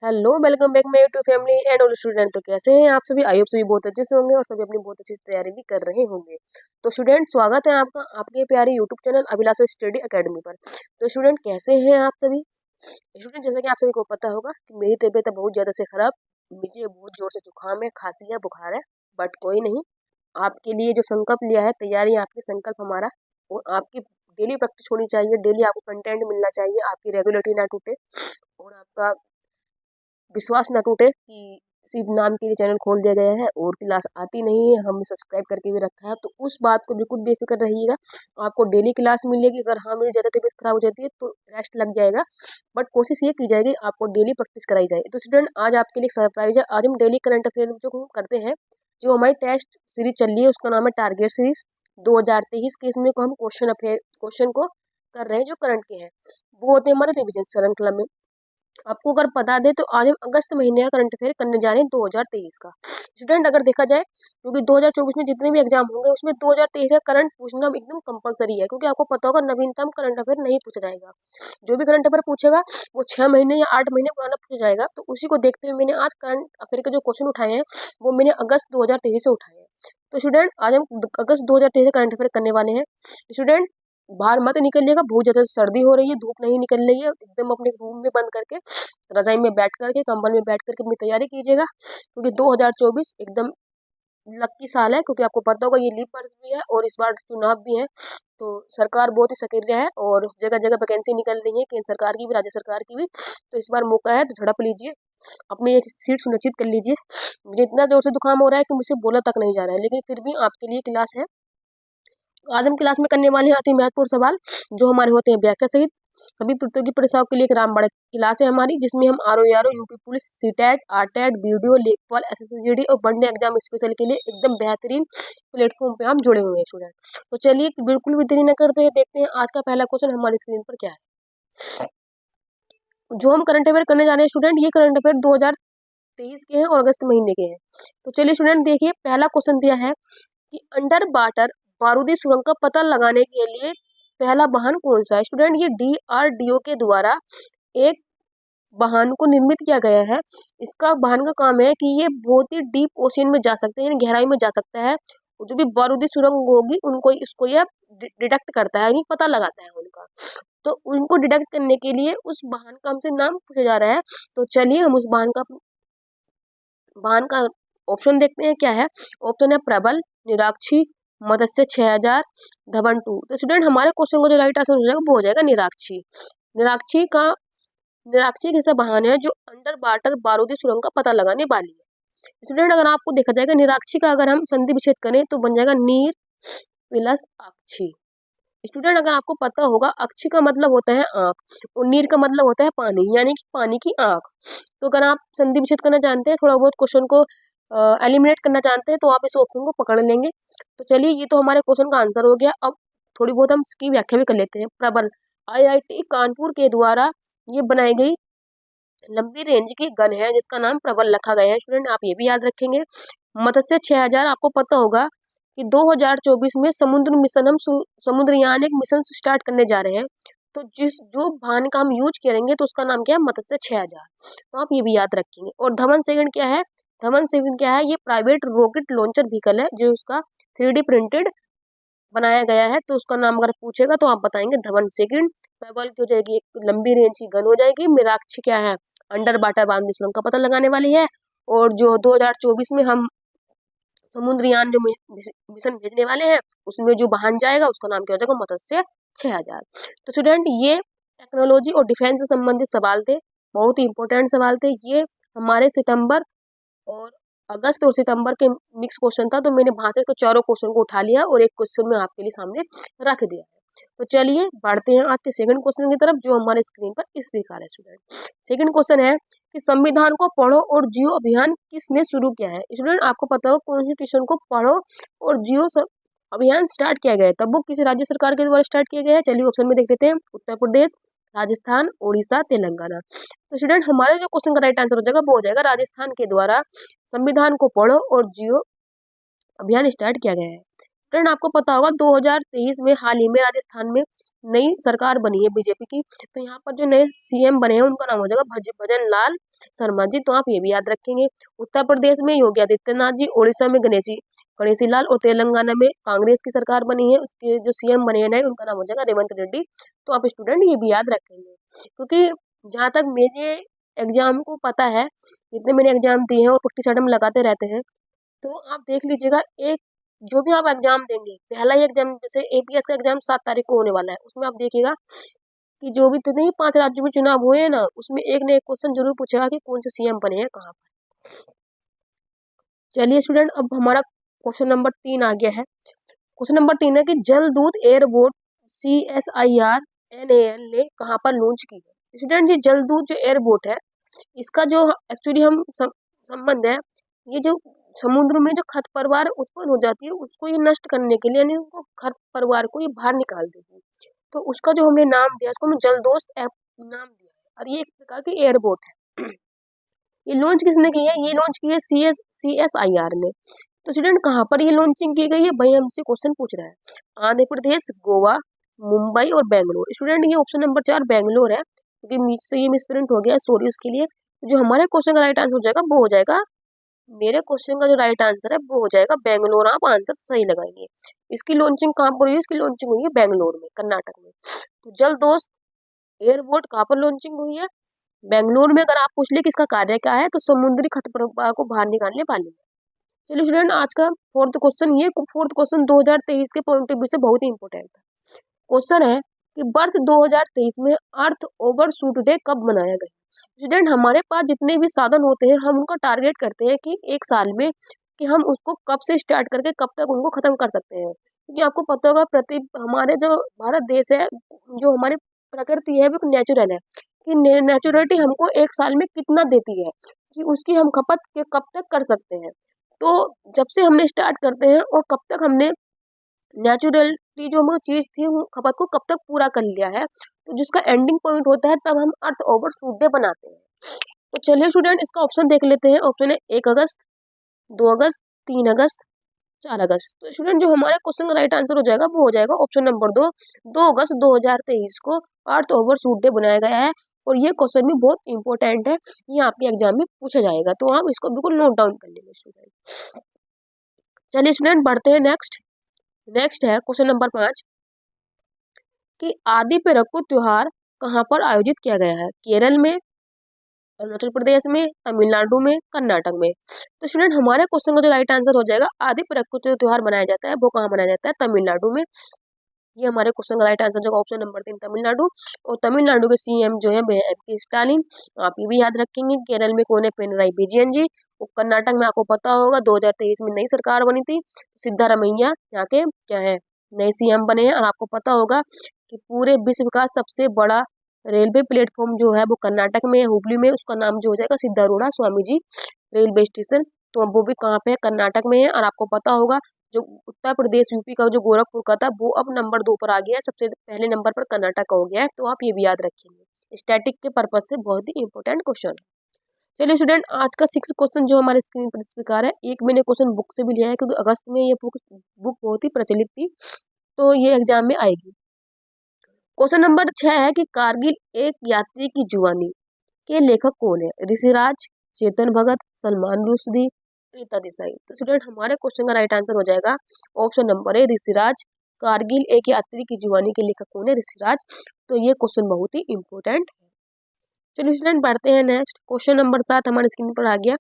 Hello, welcome back my YouTube family and all student. तो कैसे हैं आप सभी? आई होप सभी बहुत अच्छे से होंगे और सभी अपनी बहुत अच्छी तैयारी भी कर रहे होंगे। तो स्टूडेंट, स्वागत है आपका आपके प्यारे यूट्यूब चैनल अभिलाषा स्टडी एकेडमी पर। तो स्टूडेंट, कैसे हैं आप सभी? स्टूडेंट, जैसा कि आप सभी को पता होगा कि मेरी तबीयत है बहुत ज़्यादा से खराब। मुझे बहुत जोर से जुकाम है, खांसी है, बुखार है। बट कोई नहीं, आपके लिए जो संकल्प लिया है, तैयारी आपकी संकल्प हमारा, और आपकी डेली प्रैक्टिस होनी चाहिए। डेली आपको कंटेंट मिलना चाहिए, आपकी रेगुलरिटी ना टूटे और आपका विश्वास ना टूटे कि सिर्फ नाम के लिए चैनल खोल दिया गया है और क्लास आती नहीं है। हमने सब्सक्राइब करके भी रखा है, तो उस बात को बिल्कुल बेफिक्र रहिएगा। आपको डेली क्लास मिलेगी। अगर हाँ मेरी ज़्यादा तबीयत खराब हो जाती है तो रेस्ट लग जाएगा, बट कोशिश ये की जाएगी आपको डेली प्रैक्टिस कराई जाए। तो स्टूडेंट, आज आपके लिए सरप्राइज है। आज हम डेली करंट अफेयर जो हम करते हैं, जो हमारी टेस्ट सीरीज चल रही है, उसका नाम है टारगेट सीरीज 2023 के। इसमें को हम क्वेश्चन को कर रहे हैं जो करंट के हैं, वो होते हैं हमारे रिविजन श्रृंखला में। आपको अगर बता दें तो आज हम अगस्त महीने का करंट अफेयर करने जा रहे हैं 2023 का। स्टूडेंट, अगर देखा जाए, क्योंकि 2024 में जितने भी एग्जाम होंगे उसमें 2023 का करंट पूछना एकदम कंपलसरी है, क्योंकि आपको पता होगा नवीनतम करंट अफेयर नहीं पूछा जाएगा। जो भी करंट अफेयर पूछेगा वो 6 महीने या 8 महीने पुराना पूछा जाएगा। तो उसी को देखते हुए मैंने आज करंट अफेयर के जो क्वेश्चन उठाए हैं वो मैंने अगस्त 2023 से उठाए हैं। तो स्टूडेंट, आज हम अगस्त 2023 का करंट अफेयर करने वाले हैं। स्टूडेंट, बाहर मत निकलिएगा, बहुत ज़्यादा सर्दी हो रही है, धूप नहीं निकल रही है। एकदम अपने रूम में बंद करके, रजाई में बैठ करके, कंबल में बैठ करके अपनी तैयारी कीजिएगा, क्योंकि 2024 एकदम लक्की साल है। क्योंकि आपको पता होगा ये लीप वर्ष भी है और इस बार चुनाव भी है। तो सरकार बहुत ही सक्रिय है और जगह जगह वैकेंसी निकल रही है, केंद्र सरकार की भी, राज्य सरकार की भी। तो इस बार मौका है, तो झड़प लीजिए, अपनी एक सीट सुनिश्चित कर लीजिए। मुझे इतना जोर से जुकाम हो रहा है कि मुझसे बोला तक नहीं जा रहा है, लेकिन फिर भी आपके लिए क्लास है। आज हम क्लास में करने वाले हैं अति महत्वपूर्ण सवाल, जो हमारे होते हैं व्याख्या सहित। सभी प्रतियोगी परीक्षाओं के लिए एक रामबाण क्लास है हमारी, जिसमें हम RO UP police, CTET, RTET, BDO, लेखपाल, एसएससीजीडी और वनडे एग्जाम स्पेशल के लिए एकदम बेहतरीन प्लेटफॉर्म पे हम जुड़े हुए हैं स्टूडेंट। तो चलिए बिल्कुल भी देरी न करते हैं, देखते हैं आज का पहला क्वेश्चन हमारी स्क्रीन पर क्या है। जो हम करंट अफेयर करने जा रहे हैं स्टूडेंट, ये करंट अफेयर 2023 के हैं और अगस्त महीने के हैं। तो चलिए स्टूडेंट, देखिए पहला क्वेश्चन दिया है कि अंडर वाटर बारूदी सुरंग का पता लगाने के लिए पहला वाहन कौन सा है। स्टूडेंट, ये डीआरडीओ के द्वारा एक वाहन को निर्मित किया गया है। इसका वाहन का काम है कि ये बहुत ही डीप ओशियन में जा सकते हैं, यानी गहराई में जा सकता है। जो भी बारूदी सुरंग होगी उनको इसको यह डिटेक्ट करता है, यानी पता लगाता है उनका। तो उनको डिटेक्ट करने के लिए उस वाहन का हमसे नाम पूछा जा रहा है। तो चलिए हम उस वाहन का ऑप्शन देखते हैं क्या है। ऑप्शन है प्रबल, निराक्षी, मत्स्य 6000, धवन 2। तो स्टूडेंट, हमारे क्वेश्चन का जो राइट आंसर हो जाएगा वो हो जाएगा निराक्षी। निराक्षी का निराक्षी एक ऐसा वाहन है जो अंडर वाटर बारूदी सुरंग का पता लगाने वाली है। स्टूडेंट, अगर आपको देखा जाएगा निराक्षी का अगर हम संधि विच्छेद करें तो बन जाएगा नीर प्लस अक्षी। स्टूडेंट, अगर आपको पता होगा, अक्षी का मतलब होता है आंख और नीर का मतलब होता है पानी, यानी कि पानी की आंख। तो अगर आप संधि विच्छेद करना जानते हैं, थोड़ा बहुत क्वेश्चन को एलिमिनेट करना जानते हैं, तो आप इस ऑप्शन को पकड़ लेंगे। तो चलिए, ये तो हमारे क्वेश्चन का आंसर हो गया। अब थोड़ी बहुत हम इसकी व्याख्या भी कर लेते हैं। प्रबल आईआईटी कानपुर के द्वारा ये बनाई गई लंबी रेंज की गन है, जिसका नाम प्रबल रखा गया है। स्टूडेंट, आप ये भी याद रखेंगे। मत्स्य 6000, आपको पता होगा कि 2024 में समुद्र मिशन, हम समुद्रयान एक मिशन स्टार्ट करने जा रहे हैं। तो जो वाहन का हम यूज करेंगे तो उसका नाम क्या है, मत्स्य 6000। तो आप ये भी याद रखेंगे। और धवन सेकंड क्या है? धवन सेकंड क्या है? ये प्राइवेट रॉकेट लॉन्चर व्हीकल है, जो उसका 3D प्रिंटेड बनाया गया है। तो उसका नाम अगर पूछेगा तो आप बताएंगे धवन सेकंड। प्रबल की हो जाएगी एक लंबी रेंज की गन हो जाएगी। मीनाक्षी क्या है? अंडर वाटर बारूदी सुरंग का पता लगाने वाली है। और जो 2024 में हम समुद्रयान जो मिशन भेजने वाले हैं, उसमें जो वाहन जाएगा उसका नाम क्या हो जाएगा, मत्स्य 6000। तो स्टूडेंट, ये टेक्नोलॉजी और डिफेंस से संबंधित सवाल थे, बहुत ही इंपॉर्टेंट सवाल थे ये। हमारे सितंबर और अगस्त और सितंबर के मिक्स क्वेश्चन था, तो मैंने वहां से तो चारों क्वेश्चन को उठा लिया और एक क्वेश्चन में आपके लिए सामने रख दिया है। तो चलिए बढ़ते हैं आज के सेकंड क्वेश्चन की तरफ, जो हमारे स्क्रीन पर इस प्रकार है स्टूडेंट। सेकंड क्वेश्चन है कि संविधान को पढ़ो और जियो अभियान किसने शुरू किया है। स्टूडेंट, आपको पता हो कॉन्स्टिट्यूशन को पढ़ो और जियो अभियान स्टार्ट किया गया है, तब वो किसी राज्य सरकार के द्वारा स्टार्ट किया गया है। चलिए ऑप्शन में देख लेते हैं। उत्तर प्रदेश, राजस्थान, उड़ीसा, तेलंगाना। तो स्टूडेंट, हमारे जो क्वेश्चन का राइट आंसर हो जाएगा वो हो जाएगा राजस्थान के द्वारा संविधान को पढ़ो और जियो अभियान स्टार्ट किया गया है। फ्रेंड आपको पता होगा 2023 में हाल ही में राजस्थान में नई सरकार बनी है बीजेपी की। तो यहाँ पर जो नए सीएम बने हैं उनका नाम हो जाएगा भजन लाल शर्मा जी, तो आप ये भी याद रखेंगे। उत्तर प्रदेश में योगी आदित्यनाथ जी, उड़ीसा में गणेशी लाल और तेलंगाना में कांग्रेस की सरकार बनी है, उसके जो सीएम बने हैं नए उनका नाम हो जाएगा रेवंत रेड्डी। तो आप स्टूडेंट ये भी याद रखेंगे, क्योंकि जहाँ तक मेरे एग्जाम को पता है, जितने मैंने एग्जाम दिए हैं और पुट्टी साइड में लगाते रहते हैं, तो आप देख लीजिएगा एक जो भी आप एग्जाम देंगे, पहला ही एग्जाम जैसे एपीएस का एग्जाम 7 तारीख को होने वाला है, उसमें आप देखिएगा कि जो भी जितने ही 5 राज्यों में चुनाव हुए हैं ना, उसमें एक न एक क्वेश्चन जरूर पूछेगा कि कौन से सीएम बने हैं कहाँ पर। चलिए स्टूडेंट, अब हमारा क्वेश्चन नंबर 3 आ गया है। क्वेश्चन नंबर 3 है कि जल दूत एयरबोट CSIR NAL ने कहाँ पर लॉन्च की है। स्टूडेंट जी, जल दूत जो एयरबोट है, इसका जो एक्चुअली हम संबंध है, ये जो समुद्र में जो खरपतवार उत्पन्न हो जाती है उसको ये नष्ट करने के लिए, यानी उनको खरपतवार को ये बाहर निकाल देगी। तो उसका जो हमने नाम दिया, उसको हमने जलदोस्त ऐप नाम दिया है, और ये एक प्रकार की एयरबोट है। ये लॉन्च किसने की है? ये लॉन्च की है CSIR ने। तो स्टूडेंट कहाँ पर ये लॉन्चिंग की गई है भाई, हमसे क्वेश्चन पूछ रहा है। आंध्र प्रदेश, गोवा, मुंबई और बेंगलोर। स्टूडेंट ये ऑप्शन नंबर 4 बेंगलोर है, क्योंकि नीचे से ये मिसप्रिंट हो गया, सॉरी उसके लिए। जो हमारे क्वेश्चन का राइट आंसर हो जाएगा वो हो जाएगा, मेरे क्वेश्चन का जो राइट आंसर है वो हो जाएगा बेंगलोर। आप आंसर सही लगाएंगे। इसकी लॉन्चिंग कहाँ पर हुई है? इसकी लॉन्चिंग हुई है बेंगलोर में, कर्नाटक में। तो जल दोस्त एयरपोर्ट कहाँ पर लॉन्चिंग हुई है? बेंगलोर में। अगर आप पूछ ले कि इसका कार्य क्या है, तो समुद्री खरपतवार को बाहर निकालने वाली है। चलिए स्टूडेंट, आज का फोर्थ क्वेश्चन, ये फोर्थ क्वेश्चन 2023 के पॉइंट ऑफ व्यू से बहुत ही इंपॉर्टेंट है। क्वेश्चन है कि वर्ष 2023 में अर्थ ओवरशूट डे कब मनाया गया? स्टूडेंट, हमारे पास जितने भी साधन होते हैं, हम उनका टारगेट करते हैं कि एक साल में कि हम उसको कब से स्टार्ट करके कब तक उनको खत्म कर सकते हैं। क्योंकि आपको पता होगा हमारे जो भारत देश है, जो हमारी प्रकृति है वो नेचुरल है, कि नेचुरलिटी हमको एक साल में कितना देती है कि उसकी हम खपत के कब तक कर सकते हैं। तो जब से हमने स्टार्ट करते हैं और कब तक हमने नेचुरलिटी जो हमें चीज थी वो खपत को कब तक पूरा कर लिया है, तो जिसका एंडिंग पॉइंट होता है तब हम अर्थ ओवरशूट डे बनाते हैं। तो चलिए स्टूडेंट, इसका ऑप्शन देख लेते हैं। ऑप्शन है 1 अगस्त, 2 अगस्त, 3 अगस्त, 4 अगस्त। तो स्टूडेंट जो हमारे क्वेश्चन का राइट आंसर हो जाएगा वो हो जाएगा ऑप्शन नंबर 2 अगस्त 2023 को अर्थ ओवरशूट डे बनाया गया है। और ये क्वेश्चन भी बहुत इंपॉर्टेंट है, ये आपके एग्जाम में पूछा जाएगा, तो आप इसको बिल्कुल नोट डाउन कर लेंगे स्टूडेंट। चलिए स्टूडेंट, बढ़ते हैं नेक्स्ट है क्वेश्चन नंबर 5 कि आदि पेरक्कू त्योहार कहाँ पर आयोजित किया गया है? केरल में, अरुणाचल प्रदेश में, तमिलनाडु में, कर्नाटक में। तो स्टूडेंट हमारे क्वेश्चन का जो राइट आंसर हो जाएगा, आदि पेरक्कू जो त्योहार मनाया जाता है वो कहाँ मनाया जाता है? तमिलनाडु में। ये हमारे क्वेश्चन का राइट आंसर जो ऑप्शन नंबर 3 तमिलनाडु। और तमिलनाडु के सीएम जो है MP स्टालिन। आप ये भी याद रखेंगे। केरल में कौन है? पिनराई विजयन जी। और कर्नाटक में आपको पता होगा 2023 में नई सरकार बनी थी, सिद्धारमैया यहाँ के क्या है, नए सीएम बने हैं। और आपको पता होगा कि पूरे विश्व का सबसे बड़ा रेलवे प्लेटफॉर्म जो है वो कर्नाटक में है, हुबली में। उसका नाम जो हो जाएगा सिद्धारूढ़ा स्वामी जी रेलवे स्टेशन। तो वो भी कहाँ पे है? कर्नाटक में है। और आपको पता होगा जो उत्तर प्रदेश यूपी का जो गोरखपुर का था वो अब नंबर 2 पर आ गया है, सबसे पहले नंबर पर कर्नाटक का हो गया है। तो आप ये भी याद रखेंगे, स्टैटिक के पर्पज से बहुत ही इंपॉर्टेंट क्वेश्चन है। चलिए स्टूडेंट, आज का 6 क्वेश्चन जो हमारे स्क्रीन पर इस प्रकार है। एक मैंने क्वेश्चन बुक से भी लिया है, क्योंकि अगस्त में ये बुक बहुत ही प्रचलित थी, तो ये एग्जाम में आएगी। क्वेश्चन नंबर 6 है कि कारगिल एक यात्री की जुबानी के लेखक कौन है? ऋषिराज, चेतन भगत, सलमान रुश्दी, प्रीता देसाई। तो स्टूडेंट हमारे क्वेश्चन का राइट आंसर हो जाएगा option number A Rishiraj. Kargil एक यात्री की जुबानी के लेखक कौन है? ऋषिराज। तो ये क्वेश्चन बहुत ही इंपॉर्टेंट है। चलिए स्टूडेंट, बढ़ते हैं नेक्स्ट। क्वेश्चन नंबर 7 हमारे स्क्रीन पर आ गया।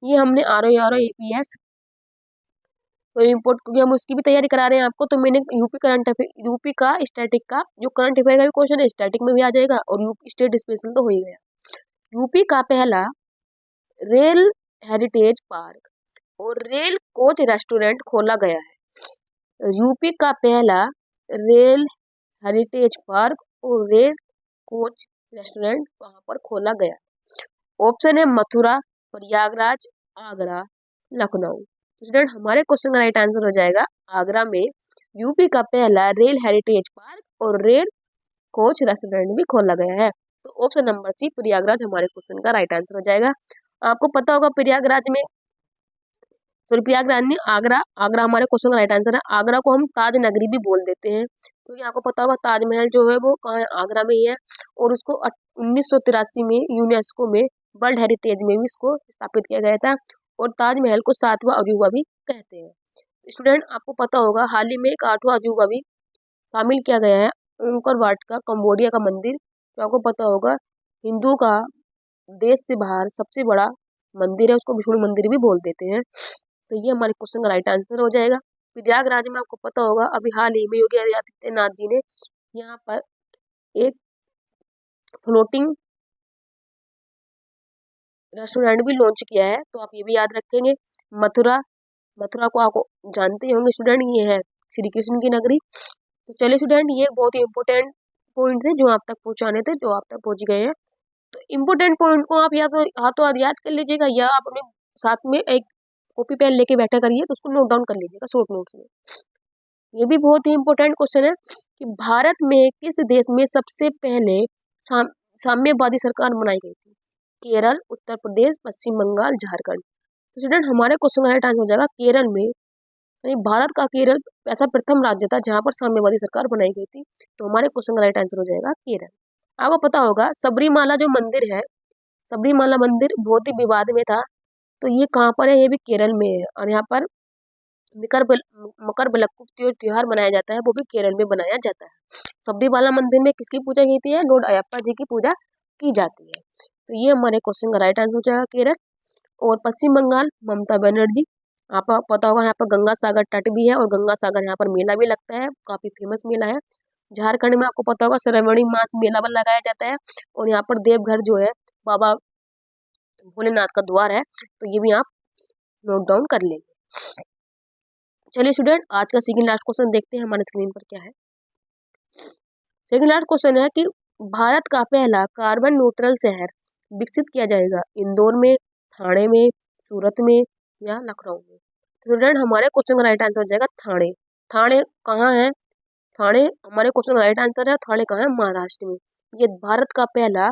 ये हमने RO APS तो इम्पोर्ट, क्योंकि हम उसकी भी तैयारी करा रहे हैं आपको, तो मैंने यूपी का स्टैटिक का जो करंट अफेयर का भी क्वेश्चन है स्टैटिक में भी आ जाएगा, और यूपी स्टेट स्पेशल तो हो ही गया। यूपी का पहला रेल हेरिटेज पार्क और रेल कोच रेस्टोरेंट खोला गया है। यूपी का पहला रेल हेरिटेज पार्क और रेल कोच रेस्टोरेंट कहाँ पर खोला गया? ऑप्शन है मथुरा, प्रयागराज, आगरा, लखनऊ। तो स्टूडेंट हमारे क्वेश्चन का राइट आंसर हो जाएगा आगरा में यूपी का पहला रेल हेरिटेज पार्क और रेल कोच रेस्टोरेंट भी खोला गया है। तो ऑप्शन नंबर सी प्रयागराज हमारे क्वेश्चन का राइट आंसर हो जाएगा। आपको पता होगा प्रयागराज में सॉरी, प्रयागराज नहीं, आगरा। आगरा हमारे क्वेश्चन का राइट आंसर है। आगरा को हम ताज नगरी भी बोल देते हैं, क्योंकि आपको पता होगा ताजमहल जो है वो कहाँ है, आगरा में ही है। और उसको 1983 में यूनेस्को में वर्ल्ड हेरिटेज में भी इसको स्थापित किया गया था। और ताजमहल को 7वां अजूबा भी कहते हैं। स्टूडेंट, आपको पता होगा हाल ही में एक 8वां अजूबा भी शामिल किया गया है, अंकोर वाट का कंबोडिया का मंदिर, जो आपको पता होगा हिंदुओं का देश से बाहर सबसे बड़ा मंदिर है, उसको विष्णु मंदिर भी बोल देते हैं। तो ये हमारे क्वेश्चन का राइट आंसर हो जाएगा। प्रयागराज में आपको पता होगा अभी हाल ही में योगी आदित्यनाथ जी ने यहाँ पर एक फ्लोटिंग रेस्टोरेंट भी लॉन्च किया है, तो आप ये भी याद रखेंगे। मथुरा, मथुरा को आपको जानते ही होंगे स्टूडेंट, ये है श्री कृष्ण की नगरी। तो चलिए स्टूडेंट, ये बहुत ही इंपॉर्टेंट पॉइंट थे जो आप तक पहुंचाने थे, जो आप तक पहुंच गए हैं। तो इम्पोर्टेंट पॉइंट को आप या तो हाथों याद कर लीजिएगा, या आप अपने साथ में एक कॉपी पेन लेके बैठा करिए, तो उसको नोट डाउन कर लीजिएगा शॉर्ट नोट्स में। ये भी बहुत ही इंपॉर्टेंट क्वेश्चन है कि भारत में किस देश में सबसे पहले साम्यवादी सरकार बनाई गई थी? केरल, उत्तर प्रदेश, पश्चिम बंगाल, झारखंड। तो स्टूडेंट, हमारे क्वेश्चन का राइट आंसर हो जाएगा केरल में, यानी भारत का केरल ऐसा प्रथम राज्य था जहां पर साम्यवादी सरकार बनाई गई थी। तो हमारे क्वेश्चन का राइट आंसर हो जाएगा केरल। आपको पता होगा सबरीमाला जो मंदिर है, सबरीमाला मंदिर बहुत ही विवाद में था, तो ये कहाँ पर है? ये भी केरल में है। और यहाँ पर मकर बलक्कु त्योहार मनाया जाता है, वो भी केरल में बनाया जाता है। सबरीमाला मंदिर में किसकी पूजा की जाती है? लॉर्ड अयप्पा जी की पूजा की जाती है। तो ये हमारे क्वेश्चन का राइट आंसर हो जाएगा केरल। और पश्चिम बंगाल, ममता बनर्जी। आपको पता होगा यहाँ पर गंगा सागर तट भी है, और गंगा सागर यहाँ पर मेला भी लगता है, काफी फेमस मेला है। झारखंड में आपको पता होगा श्रावणी मास मेला लगाया जाता है, और यहाँ पर देवघर जो है बाबा भोलेनाथ का द्वार है, तो ये भी आप नोट डाउन कर लेंगे। चलिए स्टूडेंट, आज का सेकंड लास्ट क्वेश्चन देखते हैं हमारे स्क्रीन पर क्या है। सेकंड लास्ट क्वेश्चन है कि भारत का पहला कार्बन न्यूट्रल शहर विकसित किया जाएगा इंदौर में, ठाणे में, सूरत में, या लखनऊ में? तो स्टूडेंट, हमारे क्वेश्चन का राइट आंसर हो जाएगा ठाणे। ठाणे कहाँ है? ठाणे हमारे क्वेश्चन का राइट आंसर है। ठाणे कहाँ है? महाराष्ट्र में। ये भारत का पहला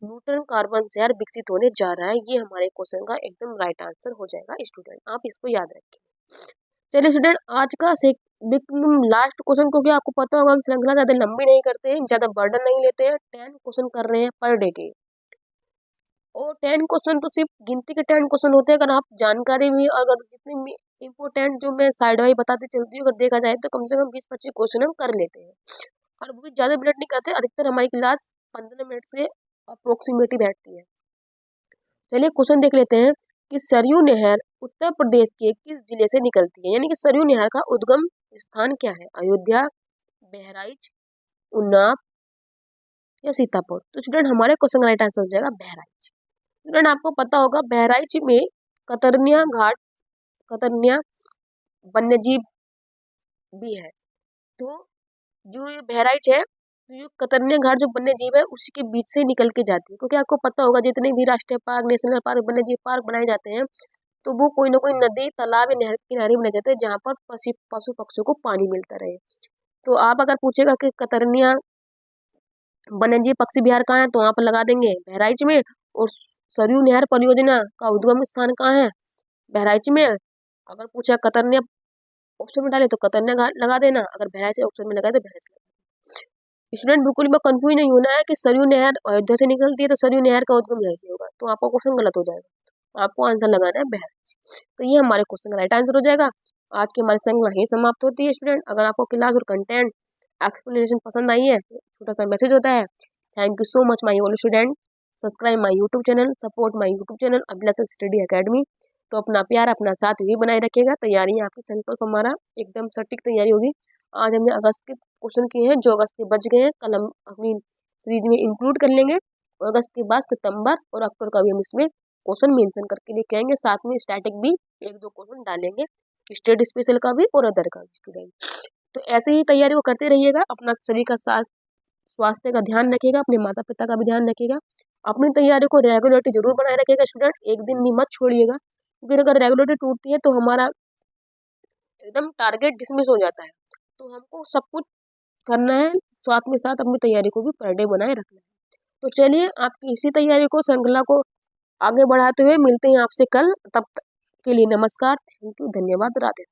न्यूट्रल कार्बन शहर विकसित होने जा रहा है। ये हमारे क्वेश्चन का एकदम राइट आंसर हो जाएगा स्टूडेंट, आप इसको याद रखें। चलिए स्टूडेंट, आज का लास्ट क्वेश्चन, क्योंकि आपको पता होगा हम श्रृंखला ज्यादा लंबी नहीं करते हैं, ज्यादा बर्डन नहीं लेते हैं, 10 क्वेश्चन कर रहे हैं पर डे के। और 10 क्वेश्चन तो सिर्फ गिनती के 10 क्वेश्चन होते हैं। अगर आप जानकारी भी, अगर जितनी इंपोर्टेंट जो मैं साइड वाइज बताती चलती हूँ, अगर देखा जाए तो कम से कम 20-25 क्वेश्चन हम कर लेते हैं, और वो भी ज्यादा मिनट नहीं करते। अधिकतर हमारी क्लास 15 मिनट से अप्रोक्सीमेटली बैठती है। चलिए क्वेश्चन देख लेते हैं कि सरयू नहर उत्तर प्रदेश के किस जिले से निकलती है? यानी कि सरयू नहर का उद्गम स्थान क्या है? अयोध्या, बहराइच, उन्नाव, या सीतापुर? तो स्टूडेंट, हमारे क्वेश्चन का राइट आंसर हो जाएगा बहराइच। स्टूडेंट, आपको पता होगा बहराइच में कतरनिया घाट, कतरनिया वन्यजीव भी है। तो जो ये बहराइच है, तो ये कतरनिया घाट जो वन्य जीव है उसी के बीच से निकल के जाती है, क्योंकि आपको पता होगा जितने भी राष्ट्रीय पार्क, नेशनल पार्क, वन्य जीव पार्क बनाए जाते हैं, तो वो कोई ना कोई नदी, तालाब या नहर के किनारे बनाए जाते हैं, जहाँ पर पशु पक्षियों को पानी मिलता रहे। तो आप अगर पूछेगा कि कतरनिया वन्य जीव पक्षी विहार कहाँ है, तो वहाँ पर लगा देंगे बहराइच में। और सरयू नहर परियोजना का उद्गम स्थान कहाँ है? बहराइच में। अगर पूछा कतरनिया ऑप्शन में डाले तो कतरनिया घाट लगा देना, अगर बहराइच ऑप्शन में लगाए तो बहराइच लगा देना। स्टूडेंट, बिल्कुल भी कंफ्यूज नहीं होना है कि सरयू नहर अयोध्या से निकलती है तो सरयू नहर का उद्गम यहीं से होगा, तो आपका क्वेश्चन गलत हो जाएगा। आपको आंसर लगाना है बहराइच। तो ये हमारे क्वेश्चन का राइट आंसर हो जाएगा। आज की हमारी श्रृंखला यहीं समाप्त होती है स्टूडेंट। अगर आपको क्लास और कंटेंट एक्सप्लेनेशन पसंद आई है, छोटा सा मैसेज होता है, thank you so much my old student, subscribe my YouTube channel, support my YouTube channel Abhilasha study academy. तो अपना प्यार, अपना साथ भी बनाए रखिएगा। तैयारी आपकी संकल्प हमारा एकदम सटीक तैयारी होगी। आज हमने अगस्त के क्वेश्चन किए हैं, जो अगस्त के बच गए हैं कल हम अपनी सीरीज में इंक्लूड कर लेंगे, और अगस्त के बाद सितंबर और अक्टूबर का भी हम इसमें क्वेश्चन मेंशन करके लेके आएंगे। साथ में स्टैटिक भी 1-2 क्वेश्चन डालेंगे, स्टेट स्पेशल का भी और अदर का भी स्टूडेंट। तो ऐसे ही तैयारी को करते रहिएगा। अपना शरीर का स्वास्थ्य का ध्यान रखिएगा, अपने माता पिता का भी ध्यान रखिएगा। अपनी तैयारी को रेगुलरिटी जरूर बनाए रखिएगा स्टूडेंट, एक दिन भी मत छोड़िएगा, क्योंकि अगर रेगुलरिटी टूटती है तो हमारा एकदम टारगेट डिसमिस हो जाता है। तो हमको सब कुछ करना है, साथ में साथ अपनी तैयारी को भी पर डे बनाए रखना है। तो चलिए आपकी इसी तैयारी को, श्रृंखला को आगे बढ़ाते हुए मिलते हैं आपसे कल। तब के लिए नमस्कार, थैंक यू, धन्यवाद, राधे।